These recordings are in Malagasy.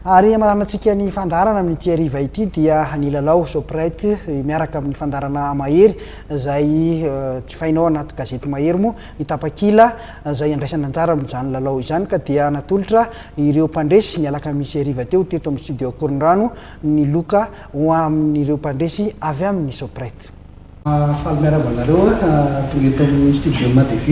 ary mananantsika ny fandarana amin'ity ariva ity dia ny lalao soprite miaraka amin'ny fandarana mahery zay tsy fainao anaty gazety mahery moa itapakila zay andraisana anjara amin'izany lalao izany ka dia natolotra ireo mpandresy ny alaka misy ariva teo teto amin'ny studio Korondrano ny loka ho amin'ireo mpandresy avy amin'ny soprite. Faly miaraba anareo tonga eto amin'ny studio MATV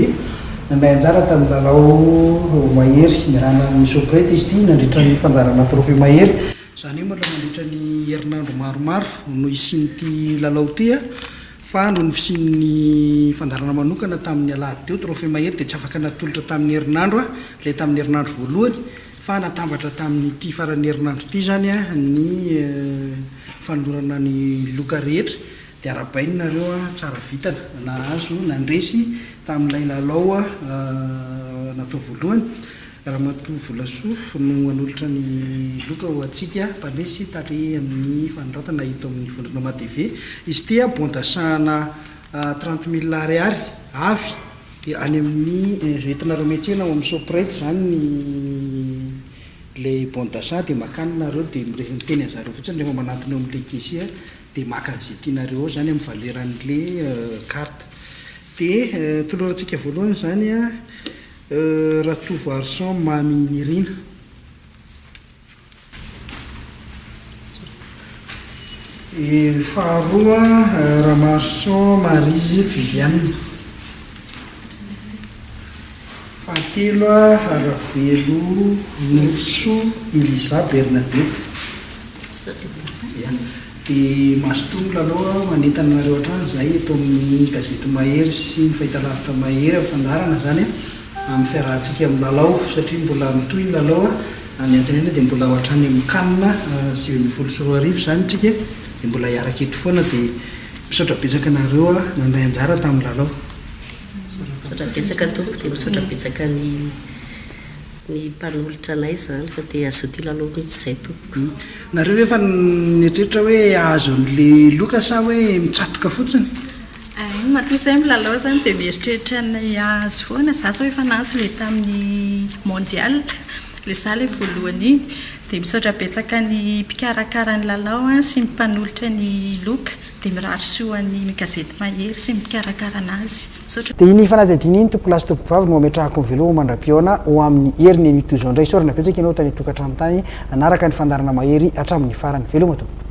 nandray anjara tamin'ny lalao mahery miarana amin'ny soprite izy ity nandritra ny fandarana trophée mahery zany hoe mbola mandritra ny herinandro maromaro no isinyity lalao ty fa no ny fisian'ny fandarana manokana tamin'ny alahady teo trophée mahery dia tsy afaka natolotra tamin'ny herinandro le tamin'ny herinandro voalohany fa natambatra tamin'ity faran'ny herinandro ity zany ny fanolorana ny loka rehetra dia arabainy nareo tsara vitana nahazo nandresy tamin'ilay lalao natao voalohany Ramatoa Volasoa no anolotra ny loka ho atsika mpandresy tale amin'ny fanoratana hita amin'ny vondrona MATV izy ty bondasahana 30 000 ariary avy any amin'ny entinareo metsena ao amin'ny soprite zany le bondasa dia makanareo dia miteny anzareo fotsiny rehefa manatony eo amin'le kesi dia maka an'izay tianareo zany amin'ny valeran'le carte dia tolorantsika voalohany zany Ratovo Arson Mamy Nirina faharoa Ramarson Marise Viviane fahatelo Ravelo Notso Elisa Bernadette dia masotono lalao manentana nareo hatrany zay eto amin'ny gazety mahery sy ny fahitalavitra mahery fandarana zany amin'ny fiarahantsika amin'ny lalao satria mbola mitoy ny lalao any antenena dia mbola hatrany amin'ny kanina 7 zany tsika dia mbola hiaraka eto foana dia misaotra betsaka nareo nandray anjara tamin'ny lalao. Misaotra betsaka tompoko dia misaotra betsaka ny mpanolotra anay zany fa dia azoty lalao mihitsy izay tompoko. Nareo efa nietreritra hoe ahazo an'le loka sa hoe mitsatoka fotsiny? Matoa izay milalao zany dia mieritreritra ny azo foana za zao efa nahazo le tamin'ny mondial le za le voalohany iny dia misaotra betsaka ny mpikarakara ny lalao sy ny mpanolotra ny loka dia mirahatra soan'ny gazety mahery sy mikarakara anazy. Dia iny fanadihadiana iny tompo lasy tompo vavy no ametrahako ny velo mandram-piona ho amin'ny heriny ny tozo indray sorana betsaka ianao tany tokantrano tany anaraka ny fandarana mahery hatramin'ny farany veloma tompo.